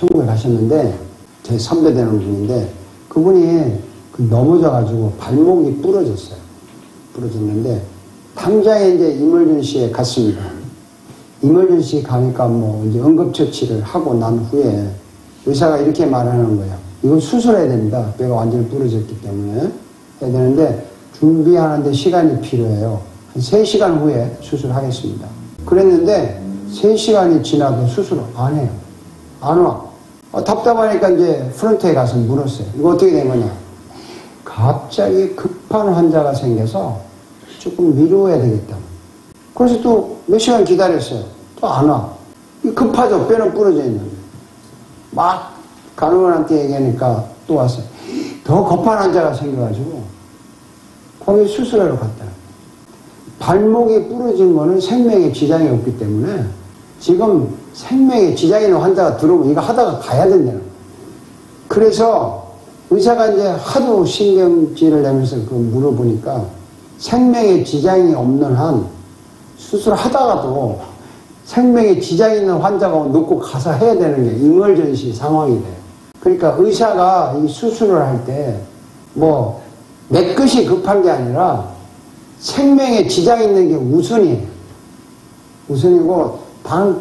천국에 가셨는데 제 선배 되는 분인데 그분이 넘어져가지고 발목이 부러졌어요. 부러졌는데 당장에 이제 이멀전시에 갔습니다. 이멀전시 가니까 뭐 이제 응급처치를 하고 난 후에 의사가 이렇게 말하는 거예요. 이건 수술해야 됩니다. 뼈가 완전히 부러졌기 때문에 해야 되는데 준비하는데 시간이 필요해요. 한 3시간 후에 수술하겠습니다. 그랬는데 3시간이 지나도 수술을 안 해요. 안 와. 답답하니까 이제 프런트에 가서 물었어요. 이거 어떻게 된 거냐? 갑자기 급한 환자가 생겨서 조금 미루어야 되겠다. 그래서 또 몇 시간 기다렸어요. 또 안 와. 급하죠. 뼈는 부러져 있는데. 막 간호원한테 얘기하니까 또 왔어요. 더 급한 환자가 생겨가지고 거기 수술하러 갔다. 발목이 부러진 거는 생명에 지장이 없기 때문에 지금 생명에 지장이 있는 환자가 들어오면 이거 하다가 가야 된다는 거예요. 그래서 의사가 이제 하도 신경질을 내면서 물어보니까 생명에 지장이 없는 한 수술하다가도 생명에 지장이 있는 환자가 놓고 가서 해야 되는 게 임월전시 상황이 돼요. 그러니까 의사가 이 수술을 할 때 뭐 내 것이 급한 게 아니라 생명에 지장이 있는 게 우선이에요. 우선이고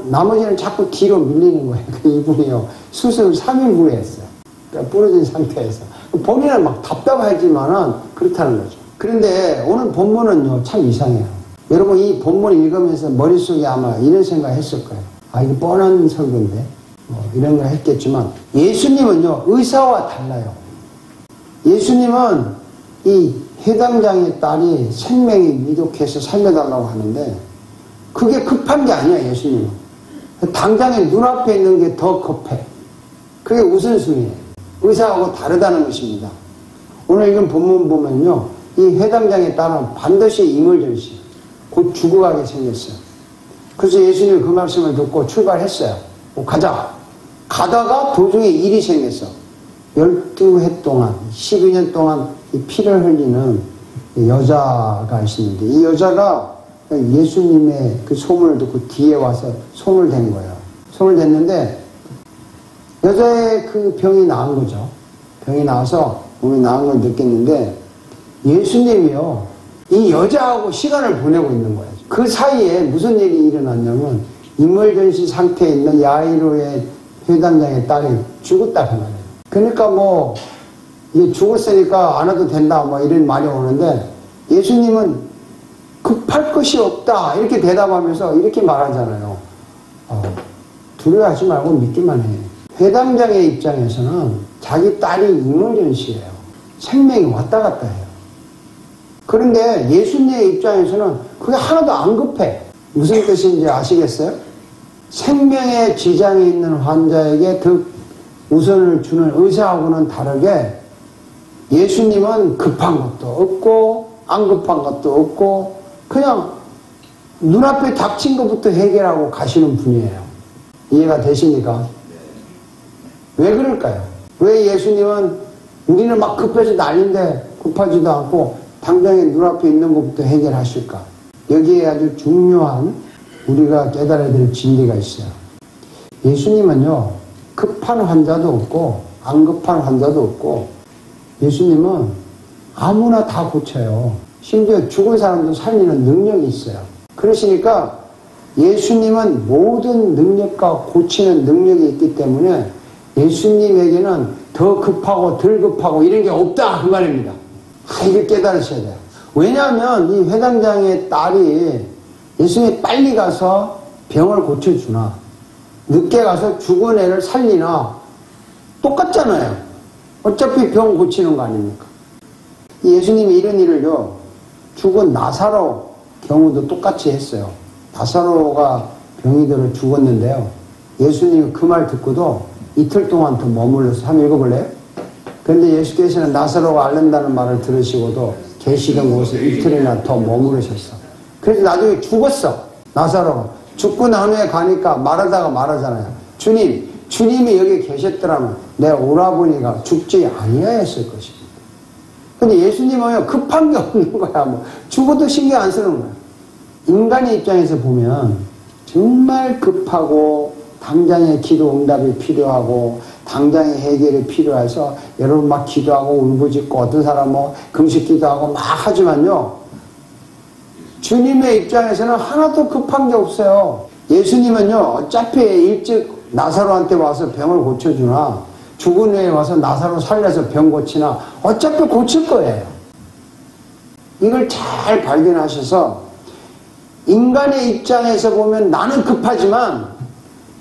나머지는 자꾸 뒤로 밀리는 거예요. 이분이요. 수술 3일 후에 했어요. 그러니까 부러진 상태에서. 본인은 막 답답하지만은 그렇다는 거죠. 그런데 오늘 본문은요, 참 이상해요. 여러분 이 본문 읽으면서 머릿속에 아마 이런 생각 했을 거예요. 아, 이거 뻔한 설교인데. 이런 걸 했겠지만 예수님은요, 의사와 달라요. 예수님은 이 회당장의 딸이 생명이 위독해서 살려달라고 하는데 그게 급한 게 아니야, 예수님은. 당장에 눈앞에 있는 게 더 급해. 그게 우선순위예요. 의사하고 다르다는 것입니다. 오늘 읽은 본문 보면요, 이 회당장의 딸은 반드시 임월전시, 곧 죽어가게 생겼어요. 그래서 예수님이 그 말씀을 듣고 출발했어요. 가자. 가다가 도중에 일이 생겼어. 12해 동안, 12년 동안 이 피를 흘리는 여자가 있었는데 이 여자가 예수님의 그 소문을 듣고 뒤에 와서 손을 댄 거예요. 손을 댔는데 여자의 그 병이 나은 거죠. 병이 나와서 몸이 나은 걸 느꼈는데 예수님이요, 이 여자하고 시간을 보내고 있는 거예요. 그 사이에 무슨 일이 일어났냐면 임월전시 상태에 있는 야이로의 회당장의 딸이 죽었다 그 말이에요. 그러니까 뭐 이게 죽었으니까 안 해도 된다 뭐 이런 말이 오는데 예수님은 급할 것이 없다 이렇게 대답하면서 이렇게 말하잖아요. 두려워하지 말고 믿기만 해. 회당장의 입장에서는 자기 딸이 임월전시예요. 생명이 왔다 갔다 해요. 그런데 예수님의 입장에서는 그게 하나도 안 급해. 무슨 뜻인지 아시겠어요? 생명에 지장이 있는 환자에게 더 우선을 주는 의사하고는 다르게 예수님은 급한 것도 없고 안 급한 것도 없고 그냥 눈앞에 닥친 것부터 해결하고 가시는 분이에요. 이해가 되십니까? 왜 그럴까요? 왜 예수님은 우리는 막 급해서 난리인데 급하지도 않고 당장에 눈앞에 있는 것부터 해결하실까? 여기에 아주 중요한 우리가 깨달아야 될 진리가 있어요. 예수님은요, 급한 환자도 없고 안 급한 환자도 없고 예수님은 아무나 다 고쳐요. 심지어 죽은 사람도 살리는 능력이 있어요. 그러시니까 예수님은 모든 능력과 고치는 능력이 있기 때문에 예수님에게는 더 급하고 덜 급하고 이런 게 없다 그 말입니다. 이걸 깨달으셔야 돼요. 왜냐하면 이 회당장의 딸이 예수님이 빨리 가서 병을 고쳐주나 늦게 가서 죽은 애를 살리나 똑같잖아요. 어차피 병 고치는 거 아닙니까? 예수님이 이런 일을요, 죽은 나사로 경우도 똑같이 했어요. 나사로가 병이 들어 죽었는데요, 예수님이 그 말 듣고도 이틀 동안 더 머물러서 한번 읽어볼래요? 그런데 예수께서는 나사로가 앓는다는 말을 들으시고도 계시던 곳에 이틀이나 더 머무르셨어. 그래서 나중에 죽었어. 나사로가 죽고 난 후에 가니까 말하다가 말하잖아요. 주님이 여기 계셨더라면 내 오라버니가 죽지 아니하였을 것입니다. 근데 예수님은 급한 게 없는 거야. 뭐 죽어도 신경 안 쓰는 거야. 인간의 입장에서 보면 정말 급하고 당장의 기도 응답이 필요하고 당장의 해결이 필요해서 여러분 막 기도하고 울부짖고 어떤 사람은 뭐 금식 기도하고 막 하지만요. 주님의 입장에서는 하나도 급한 게 없어요. 예수님은요. 어차피 일찍 나사로한테 와서 병을 고쳐주나 죽은 후에 와서 나사로 살려서 병 고치나 어차피 고칠 거예요. 이걸 잘 발견하셔서 인간의 입장에서 보면 나는 급하지만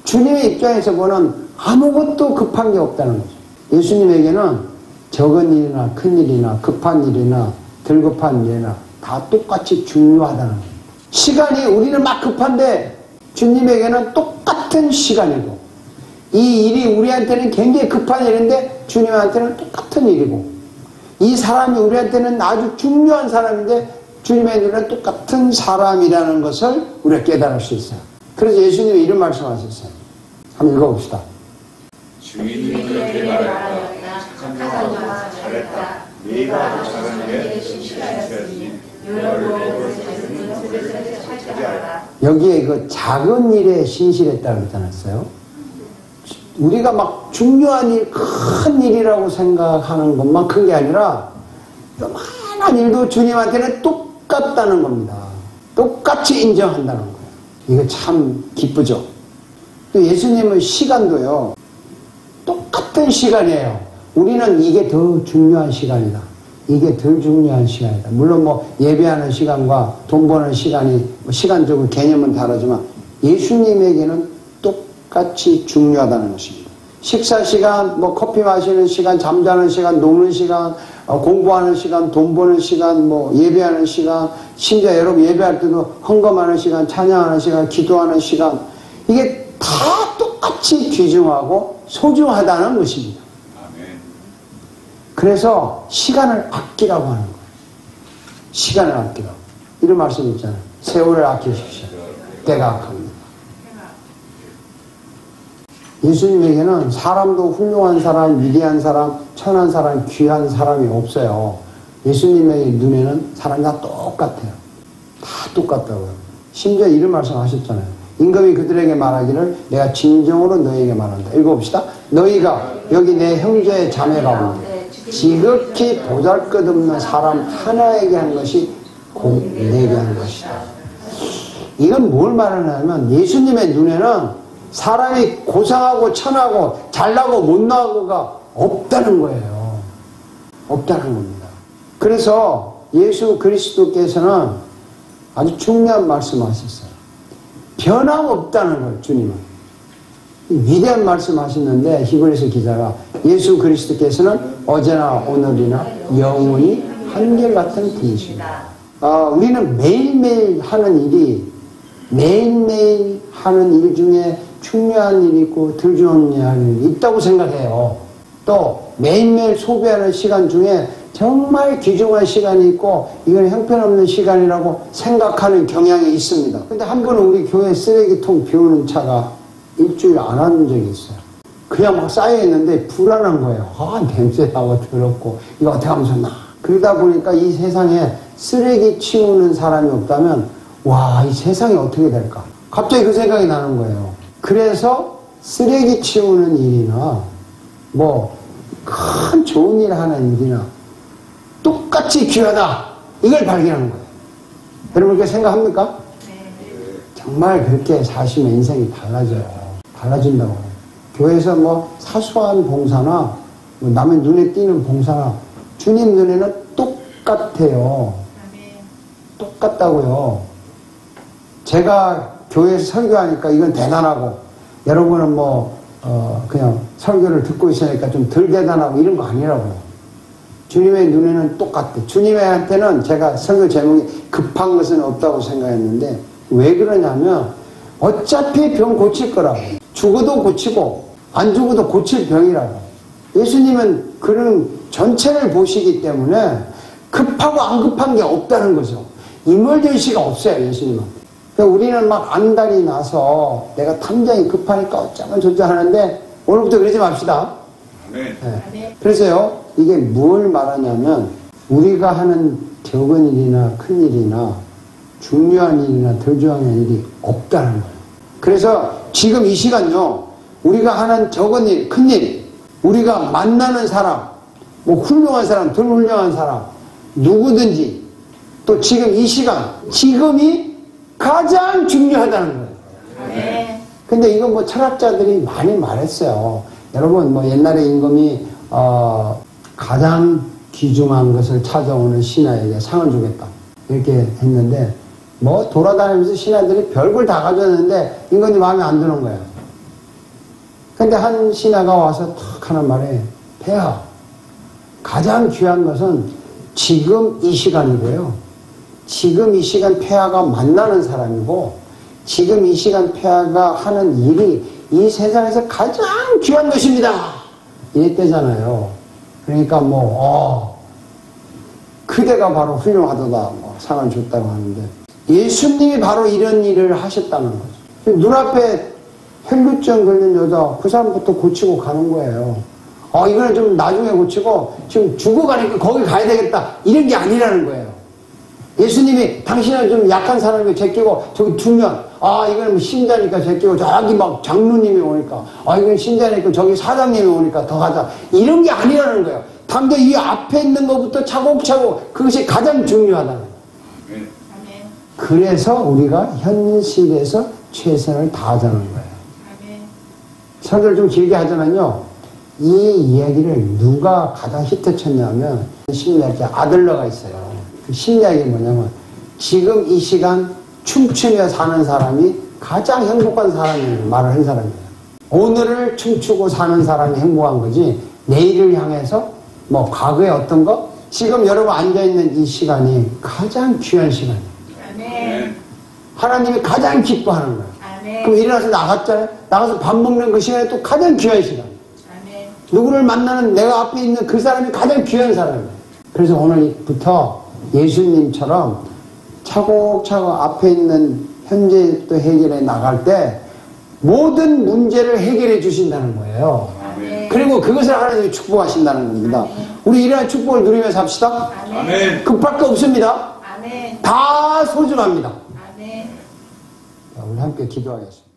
주님의 입장에서 보면 아무것도 급한 게 없다는 거죠. 예수님에게는 적은 일이나 큰 일이나 급한 일이나 덜 급한 일이나 다 똑같이 중요하다는 거예요. 시간이 우리는 막 급한데 주님에게는 똑같은 시간이고 이 일이 우리한테는 굉장히 급한 일인데 주님한테는 똑같은 일이고 이 사람이 우리한테는 아주 중요한 사람인데 주님의 눈에는 똑같은 사람이라는 것을 우리가 깨달을 수 있어요. 그래서 예수님이 이런 말씀하셨어요. 한번 읽어봅시다. 주인이 그렇게 말하였다. 착한 영혼아 잘했다. 네가 작은 일에 신실하였으니 여기에 그 작은 일에 신실했다고 그랬잖아요. 우리가 막 중요한 일, 큰 일이라고 생각하는 것만 큰 게 아니라 요만한 일도 주님한테는 똑같다는 겁니다. 똑같이 인정한다는 거예요. 이거 참 기쁘죠. 또 예수님의 시간도요. 똑같은 시간이에요. 우리는 이게 더 중요한 시간이다. 이게 덜 중요한 시간이다. 물론 뭐 예배하는 시간과 돈 버는 시간이 시간적으로 개념은 다르지만 예수님에게는 똑같이 중요하다는 것입니다. 식사 시간, 뭐 커피 마시는 시간, 잠자는 시간, 노는 시간, 공부하는 시간, 돈 버는 시간, 뭐 예배하는 시간, 심지어 여러분 예배할 때도 헌금하는 시간, 찬양하는 시간, 기도하는 시간, 이게 다 똑같이 귀중하고 소중하다는 것입니다. 그래서 시간을 아끼라고 하는 거예요. 시간을 아끼라고. 이런 말씀 있잖아요. 세월을 아끼십시오. 때가 악합니다. 예수님에게는 사람도 훌륭한 사람, 위대한 사람, 천한 사람, 귀한 사람이 없어요. 예수님의 눈에는 사람이 다 똑같아요. 다 똑같다고요. 심지어 이런 말씀 하셨잖아요. 임금이 그들에게 말하기를 내가 진정으로 너희에게 말한다. 읽어봅시다. 너희가 여기 내 형제 자매가 오는데 지극히 보잘것없는 사람 하나에게 한 것이 곧 내게 한 것이다. 이건 뭘 말하냐면 예수님의 눈에는 사람이 고상하고 천하고 잘나고 못나고가 없다는 거예요. 없다는 겁니다. 그래서 예수 그리스도께서는 아주 중요한 말씀하셨어요. 변함없다는 거예요. 주님은. 위대한 말씀하셨는데 히브리서 기자가 예수 그리스도께서는 어제나 오늘이나 영원히 한결같은 분이십니다. 우리는 매일매일 하는 일이 매일매일 하는 일 중에 중요한 일이 있고 덜 중요한 일이 있다고 생각해요. 또 매일매일 소비하는 시간 중에 정말 귀중한 시간이 있고 이건 형편없는 시간이라고 생각하는 경향이 있습니다. 근데 한 번은 우리 교회 쓰레기통 비우는 차가 일주일 안 하는 적이 있어요. 그냥 막 쌓여있는데 불안한 거예요. 냄새 나고 더럽고 이거 어떻게 하면 좋나. 그러다 보니까 이 세상에 쓰레기 치우는 사람이 없다면 와, 이 세상이 어떻게 될까. 갑자기 그 생각이 나는 거예요. 그래서 쓰레기 치우는 일이나 뭐 큰 좋은 일 하는 일이나 똑같이 귀하다. 이걸 발견하는 거예요. 여러분 그렇게 생각합니까? 정말 그렇게 사시면 인생이 달라져요. 달라진다고. 교회에서 뭐 사소한 봉사나 뭐 남의 눈에 띄는 봉사나 주님 눈에는 똑같아요. 똑같다고요. 제가 교회에서 설교하니까 이건 대단하고 여러분은 뭐 그냥 설교를 듣고 있으니까 좀 덜 대단하고 이런 거 아니라고요. 주님의 눈에는 똑같아. 주님한테는 제가 설교 제목이 급한 것은 없다고 생각했는데 왜 그러냐면 어차피 병 고칠 거라고. 죽어도 고치고 안 죽어도 고칠 병이라고. 예수님은 그런 전체를 보시기 때문에 급하고 안 급한 게 없다는 거죠. 이멀전시가 없어요. 예수님은. 그러니까 우리는 막 안달이 나서 내가 당장이 급하니까 어쩌면 저쩌면 하는데 오늘부터 그러지 맙시다. 네. 그래서요 이게 뭘 말하냐면 우리가 하는 적은 일이나 큰 일이나 중요한 일이나 덜 중요한 일이 없다는 거예요. 그래서 지금 이 시간요, 우리가 하는 적은 일, 큰 일, 우리가 만나는 사람, 뭐 훌륭한 사람, 덜 훌륭한 사람, 누구든지, 또 지금 이 시간, 지금이 가장 중요하다는 거예요. 아멘. 근데 이건 뭐 철학자들이 많이 말했어요. 여러분, 뭐 옛날에 임금이, 가장 귀중한 것을 찾아오는 신하에게 상을 주겠다. 이렇게 했는데, 뭐 돌아다니면서 신하들이 별걸 다 가져왔는데 임금이 마음에 안 드는 거예요. 근데 한 신하가 와서 탁 하는 말에, 폐하, 가장 귀한 것은 지금 이 시간이고요. 지금 이 시간 폐하가 만나는 사람이고, 지금 이 시간 폐하가 하는 일이 이 세상에서 가장 귀한 것입니다. 이랬대잖아요. 그러니까 그대가 바로 훌륭하도다, 뭐 상을 줬다고 하는데, 예수님이 바로 이런 일을 하셨다는 거죠. 눈앞에 혈루증 걸린 여자, 그 사람부터 고치고 가는 거예요. 이거는 좀 나중에 고치고 지금 죽어가니까 거기 가야 되겠다, 이런 게 아니라는 거예요. 예수님이 당신은 좀 약한 사람이 제끼고 저기 두면, 이거는 뭐 신자니까 제끼고 저기 막 장로님이 오니까, 이건 신자니까 저기 사장님이 오니까 더 가자, 이런 게 아니라는 거예요. 당장 이 앞에 있는 것부터 차곡차곡, 그것이 가장 중요하다는 거예요. 그래서 우리가 현실에서 최선을 다하자는 거예요. 설교를 좀 길게 하자면요, 이 이야기를 누가 가장 히트쳤냐면 심리학자 아들러가 있어요. 그 심리학이 뭐냐면, 지금 이 시간 춤추며 사는 사람이 가장 행복한 사람이라고 말을 한 사람이에요. 오늘을 춤추고 사는 사람이 행복한 거지, 내일을 향해서 뭐 과거에 어떤 거, 지금 여러분 앉아있는 이 시간이 가장 귀한 시간이에요. 아멘. 하나님이 가장 기뻐하는 거예요. 아멘. 그럼 일어나서 나갔잖아요. 나가서 밥 먹는 그 시간이 또 가장 귀한 시간. 아멘. 누구를 만나는 내가 앞에 있는 그 사람이 가장 귀한 사람이에요. 그래서 오늘부터 예수님처럼 차곡차곡 앞에 있는 현재부터 해결해 나갈 때 모든 문제를 해결해 주신다는 거예요. 아멘. 그리고 그것을 하나님이 축복하신다는 겁니다. 우리 이러한 축복을 누리면서 합시다. 아멘. 급할 거 없습니다. 아멘. 다 소중합니다. 아멘. 자, 우리 함께 기도하겠습니다.